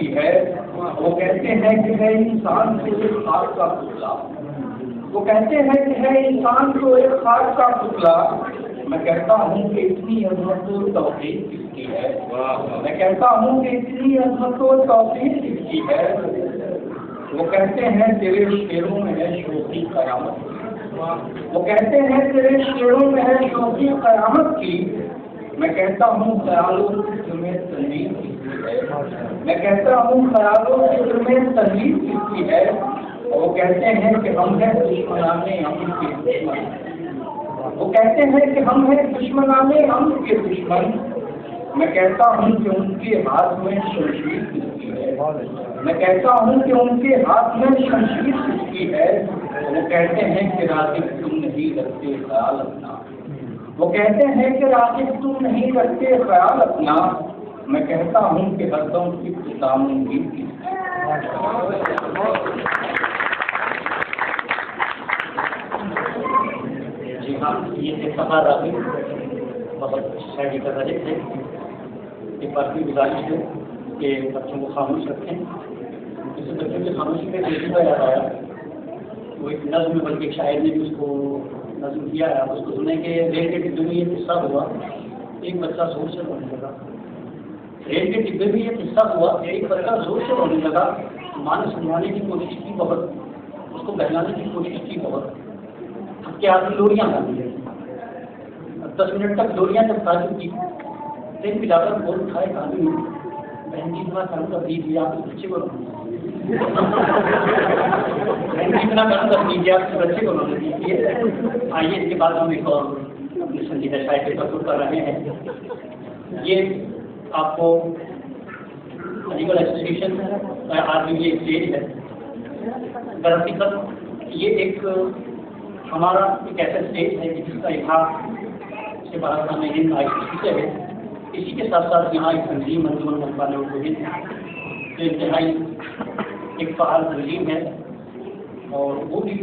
کی ہے. وہ کہتے ہیں کہ ہے انسان کو ایک خاک کا پتلا. وہ کہتے ہیں کہ ہے انسان کو ایک خاک کا پتلا. میں کہتا ہوں کہ اتنی عظمت و توفیق کس کی ہے. میں کہتا ہوں کہ اتنی عظمت و توفیق کس کی ہے. وہ کہتے ہیں تیرے شعروں میں ہے شوخی قیامت. وہ کہتے ہیں تیرے شعروں میں ہے شوخی قیامت کی. میں کہتا ہوں خیالوں کی تمہیں تنویر کس کی ہے. میں کہتا ہوں خیالوں کی تمہیں تنویر کس کی ہے. وہ کہتے ہیں کہ ہم ہیں دشمنان امن کے دشمن. وہ کہتے ہیں کہ ہم ہیں دشمنان امن کے دشمن. میں کہتا ہوں کہ ان کے ہاتھ میں شمشیر کس کی ہے. میں کہتا ہوں کہ ان کے ہاتھ میں شمشیر کس کی ہے. وہ کہتے ہیں کہ راغب تم نہیں رکھتے خیال اپنا. وہ کہتے ہیں کہ راغب تم نہیں رکھتے خیال اپنا. میں کہتا ہوں کہ ہردم کی اختتام کی. جی ہاں، یہ تھے سفا راغب، بہت شاعری کر رہے تھے. ایک بار کی گزارش ہے کہ بچوں کو خاموش رکھیں. کسی بچوں کی خاموشی میں دیکھنے کا یاد آیا، وہ ایک نظم میں، بلکہ ایک شاعر نے بھی اس کو نظم کیا ہے. آپ اس کو سنیں کہ ریل کے ڈبے میں یہ قصہ ہوا. ایک بچہ زور سے رونے لگا. ریل کے ڈبے میں یہ قصہ ہوا کہ ایک بچہ زور سے رونے لگا. ماں نے سمجھانے کی کوشش کی بہت، اس کو بہلانے کی کوشش کی بہت. اب کے آدمی ڈوریاں باندھی گئی. 10 منٹ تک ڈوریاں جب تعلق کی، پھر بھی جا کر بول اٹھائے کہانی بہن جی اتنا کرم کر دیجیے آپ کے بچے کو. بہن جی اتنا کرم کر دیجیے آپ کے بچے کو رونے دیجیے. آئیے اس کے بعد ہم ایک اور اپنی سنجیدہ شاعری کے تصور کر رہے ہیں. یہ آپ کو علی گڑھ ایسوسیشن کا آج یہ اسٹیج ہے. دراصل یہ ایک ہمارا ایک ایسا اسٹیج ہے جس کا اتحاد سے بارہ ہند آئی سے ہے. اسی کے ساتھ ساتھ یہاں ایک تنظیم انجمن ملکان اردو ہند جو انتہائی ایک فعال تنظیم ہے، اور وہ بھی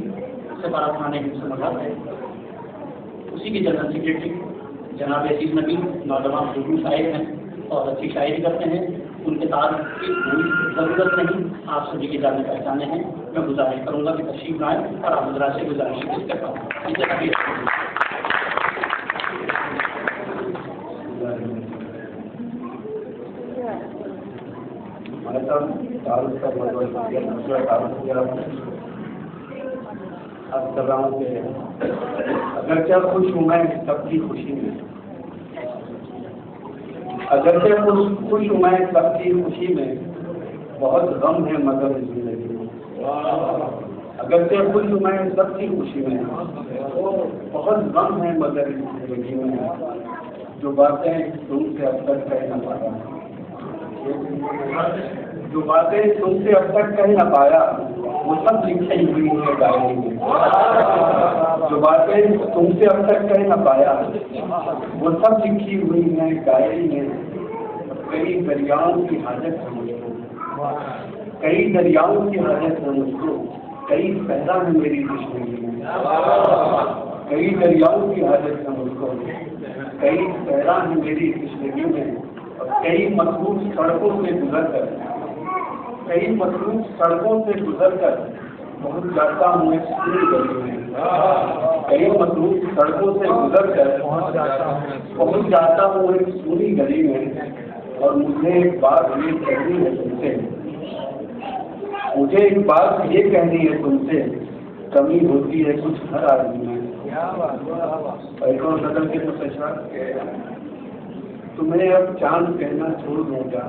سفارت خانہ ہند سے مذہب ہے. اسی کے جنرل سیکرٹری جناب عزیز نبی نوجوان اردو شاعر ہیں اور اچھی شاعری کرتے ہیں. ان کے تعارف کی کوئی ضرورت نہیں، آپ سبھی کے جانے پہچانے ہیں. میں گزارش کروں گا کہ تشریف لائیں اور آپ حضرات سے گزارش کرتا ہوں. تعارف کا اب کر رہا ہوں کہ اگرچہ خوش ہوں میں سب کی خوشی میں. اگرچہ خوش ہوں میں سب کی خوشی میں، بہت غم ہے مگر زندگی میں. اگرچہ خوش ہوں میں سب کی خوشی میں، بہت غم ہے مگر زندگی میں. جو باتیں تم سے اب تک کہہ نہ پایا، جو باتیں تم سے اب تک کہہ نہ پایا، وہ سب لکھی ہوئی ہے ڈائری میں. جو باتیں تم سے اب تک کہہ نہ پایا، وہ سب لکھی ہوئی ہیں ڈائری میں. کئی دریاؤں کی حاجت ہے مجھ کو، کئی دریاؤں کی حاجت ہے مجھ کو. کئی صحرا ہے میری زندگی میں، کئی دریاؤں کی حاجت ہے مجھ کو. کئی صحرا ہے میری زندگی میں، اور کئی مخصوص سڑکوں سے گزر کر، کئی مخصوص سڑکوں سے گزر کر پہنچ جاتا ہوں ایک سنی گلی میں. کئی مخصوص سڑکوں سے گزر کر پہنچ جاتا ہوں ایک سنی گلی میں. اور مجھے ایک بات یہ کہنی ہے تم سے، مجھے ایک بات یہ کہنی ہے تم سے، کمی ہوتی ہے کچھ ہر آدمی میں. ایک اور نظر کے مستشار، تمہیں اب چاند کہنا چھوڑ دوں کیا،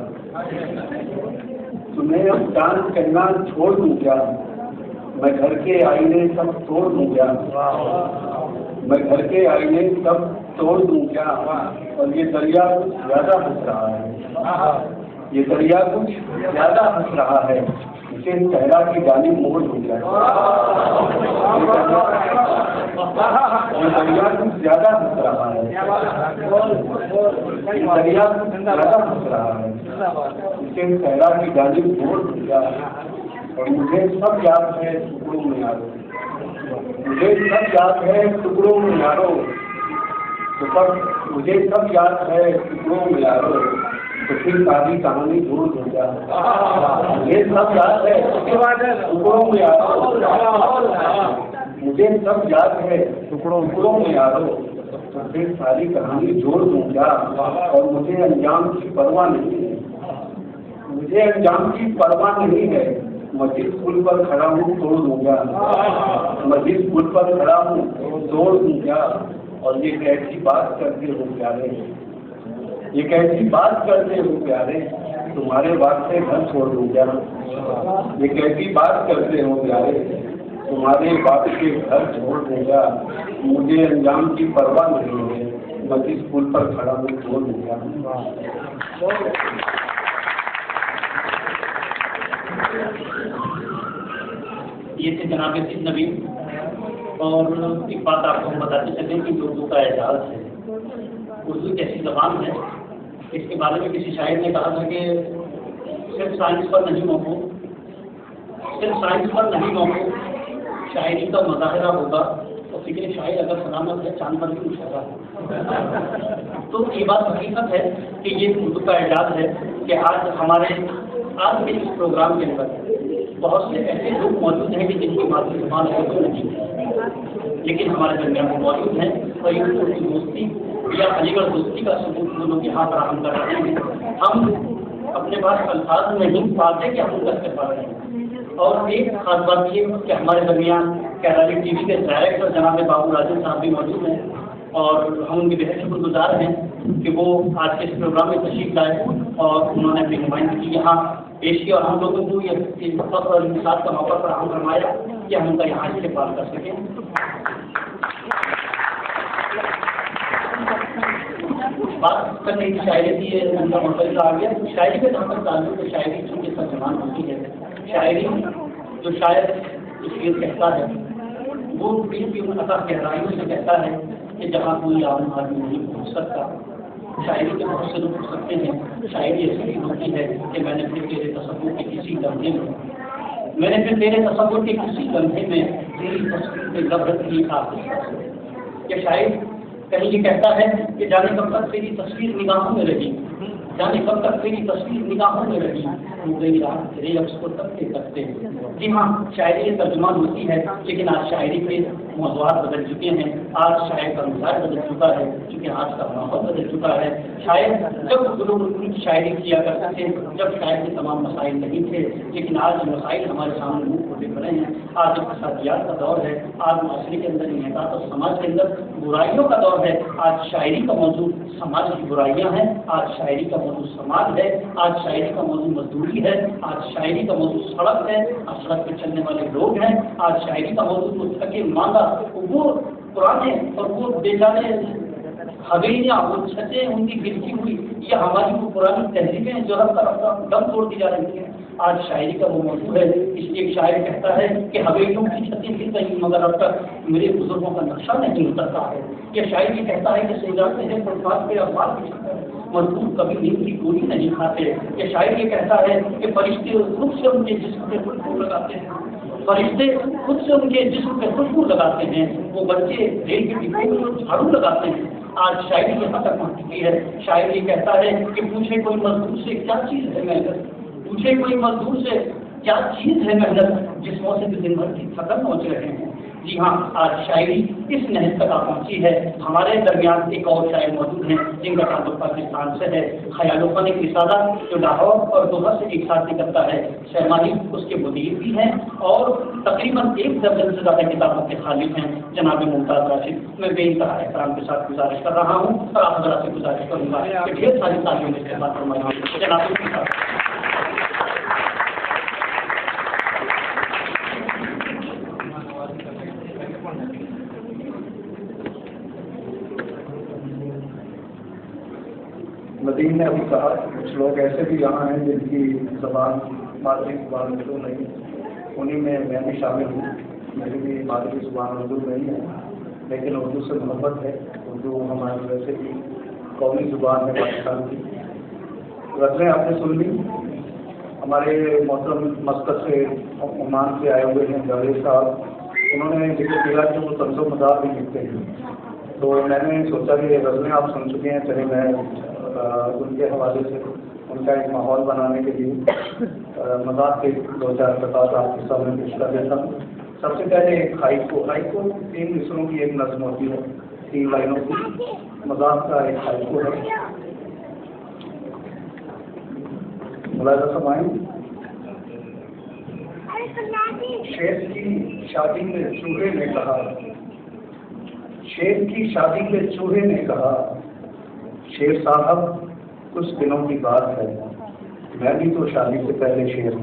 تمہیں اب چاند کہنا چھوڑ دوں کیا. میں گھر کے آئینے سب توڑ دوں کیا، میں گھر کے آئینے سب توڑ دوں کیا. اور یہ دریا کچھ زیادہ ہنس رہا ہے، یہ دریا کچھ زیادہ ہنس رہا ہے. اسے صحرا کی جانب موڑ دوں کیا. یہ دریا کچھ زیادہ ہنس رہا ہے، یہ دریا کچھ زیادہ ہنس رہا ہے. اسے صحرا کی جانب موڑ دوں کیا. اور مجھے سب یاد ہے ٹکڑوں میں یارو، مجھے سب یاد ہے ٹکڑوں میں یارو. مجھے سب یاد ہے ٹکڑوں میں یارو. تو پھر ساری کہانی دور ہو جائے. یہ سب یاد ہے, ٹکڑوں میں یاد ہو, مجھے سب یاد ہے, ٹکڑوں میں یاد ہو, تو پھر ساری کہانی جوڑ دوں گا. اور مجھے انجام کی پرواہ نہیں ہے, مجھے انجام کی پرواہ نہیں ہے. مسجد پل پر کھڑا ہوں توڑ دوں گا, مسجد پل پر کھڑا ہوں توڑ دوں گا. اور یہ کیسی بات کرتے ہو پیارے, یہ کیسی بات کرتے ہو پیارے, تمہارے واسطے گھر چھوڑ دوں گا. یہ کیسی بات کرتے ہو پیارے, تمہارے باپ کے گھر چھوڑ دوں گا. مجھے انجام کی پرواہ نہیں ہے, مسجد پل پر کھڑا ہوں چھوڑ دوں گا. یہ تھے جناب سید نبی. اور ایک بات آپ کو ہم بتاتے چلیں کہ اردو کا اعجاز ہے. اردو ایک ایسی زبان ہے, اس کے بارے میں کسی شاعر نے کہا تھا کہ صرف سائنس پر نہیں موقوف, صرف سائنس پر نہیں موقوف, شاعری کا مظاہرہ ہوگا تو فکر شاعر اگر سلامت ہے چاند پر بھی اٹھے گا. تو یہ بات حقیقت ہے کہ یہ اردو کا اعجاز ہے کہ آج ہمارے آج کے اس پروگرام کے اندر بہت سے ایسے لوگ موجود ہیں کہ جن کی مادری زبان اردو نہیں ہے, لیکن ہمارے درمیان میں موجود ہیں. اور یہ اردو دوستی یا علی گڑھ دوستی کا ثبوت وہ لوگ یہاں فراہم کر رہے ہیں. ہم اپنے پاس الفاظ نہیں پاتے کہ ہم ان کا استعمال کریں. اور ایک خاص بات یہ کہ ہمارے درمیان کیرالک ٹی وی کے ڈائریکٹر جناب بابو راجن صاحب بھی موجود ہیں, اور ہم ان کے بہت شکر گزار ہیں کہ وہ آج کے اس پروگرام میں تشریف لائے اور انہوں نے اپنی نمائندگی یہاں پیش کی, اور ہم لوگوں کو یہ فخر اور انتصاب کا موقع فراہم فرمایا کہ ہم ان کا یہاں استقبال کر سکیں. بات کرنے کی شاعری کی ان کا مرتبہ آ گیا. شاعری کے طور پر تعلق ہے, شاعری چونکہ ترجمان ہوتی ہے. شاعری جو شاعر شعر کہتا ہے وہ دل کی ان عطا گہرائیوں سے کہتا ہے کہ جہاں کوئی عام آدمی نہیں پہنچ سکتا. شاعری کے بہت سے لوگ پوچھ سکتے ہیں. شاعری ایسی ہوتی ہے کہ میں نے پھر تیرے تصور کے کسی لمحے میں تیری تصویر پہ لب رکھ لی آپ. کہ شاعر کہیں یہ کہتا ہے کہ جانے کب تک تیری تصویر نگاہوں میں رہی, جانے کب تک تیری تصویر نگاہوں میں رہی, تیری رات تیرے لفظ کو تک تکتے. جی ہاں, شاعری ترجمان ہوتی ہے, لیکن آج شاعری کے موضوعات بدل چکے ہیں. آج شاعر کا مزاج بدل چکا ہے, کیونکہ آج کا ماحول بدل چکا ہے. شاعر جب لوگ شاعری کیا کرتے تھے, جب شاعر کے تمام مسائل نہیں تھے, لیکن آج مسائل ہمارے سامنے منہ کھولے پڑے ہیں. آج اقتصادیات کا دور ہے, آج معاشرے کے اندر انحطاط اور سماج کے اندر برائیوں کا دور ہے. آج شاعری کا موضوع سماج کی برائیاں ہیں, آج شاعری کا موضوع سماج ہے, آج شاعری کا موضوع مزدوری ہے, آج شاعری کا موضوع سڑک ہے, آج سڑک پہ چلنے والے لوگ ہیں, آج شاعری کا موضوع وہ تھکے مانگا وہ پرانے اور وہ بیچارے حویلیاں, وہ چھتیں ان کی گرتی ہوئی, یہ ہماری وہ پرانی تہذیبیں جو رفتہ رفتہ دم توڑ دی جا رہی ہیں. آج شاعری کا وہ موضوع ہے. اس لیے ایک شاعر کہتا ہے کہ حویلیوں کی چھتیں گر گئی مگر اب تک میرے بزرگوں کا نقشہ نہیں اترتا ہے. یہ شاعر یہ کہتا ہے کہ سجاتے ہیں فٹ پاتھ پہ اخبار بچھاتے ہیں, مزدور کبھی نیند کی گولی نہیں کھاتے. یہ شاعر یہ کہتا ہے کہ فرشتے خود سے ان کے جسم پہ خوشبو لگاتے ہیں, فرشتے خود سے ان کے جسم پہ خوشبو لگاتے ہیں, وہ بچے ریل کے ڈبے میں جھاڑو لگاتے ہیں. آج شاعری یہاں تک پہنچ چکی ہے. شاعر یہ کہتا ہے کہ پوچھے کوئی مزدور سے کیا چیز ہے محنت, پوچھے کوئی مزدور سے کیا چیز ہے محنت, جس موسم سے دن بھر کی تھکن پہنچ رہے ہیں. جی ہاں, آج شاعری اس نہج تک پہنچی ہے. ہمارے درمیان ایک اور شاعر موجود ہیں جن کا تعلق پاکستان سے ہے. خیال و فن ایک رسالہ جو لاہور اور دوحہ سے ایک ساتھ نکلتا ہے. شہمانی اس کے مدیر بھی ہیں اور تقریباً 1 درجن سے زیادہ کتابوں کے خالق ہیں جناب ممتاز راشد. میں بے انتہا احترام کے ساتھ گزارش کر رہا ہوں اور آپ حضرات سے گزارش کروں گا کہ ڈھیر ساری تعلیم کے استعمال فرمائیں جناب. ندیم نے ابھی کہا کچھ لوگ ایسے بھی یہاں ہیں جن کی زبان مادری زبان اردو نہیں, انہیں میں بھی شامل ہوں. میری بھی مادری زبان اردو نہیں ہے, لیکن اردو سے محبت ہے. اردو ہماری ویسے بھی قومی زبان ہے پاکستان کی. غزلیں آپ نے سن لی. ہمارے محترم مسقط سے عمان سے آئے ہوئے ہیں جاوید صاحب, انہوں نے ذکر کیا کہ وہ طنز و مزاح بھی لکھتے ہیں. تو میں نے سوچا کہ غزلیں آپ سن چکے ہیں, چلے میں ان کے حوالے سے کا ایک ماحول بنانے کے لیے مذاق کے 2-4 خطاب آپ کے سامنے پیش کر دیتا ہوں. سب سے پہلے ایک ہائیکو 3 مصروں کی ایک نظم ہوتی ہے، 3 لائنوں کی. مذاق کا ایک ہائیکو ہے. ملاحظہ فرمائیں. شیر کی شادی میں چوہے نے کہا، شیر کی شادی میں چوہے نے کہا، شیر صاحب کچھ دنوں کی بات ہے، میں بھی تو شادی سے پہلے شیر ہوں.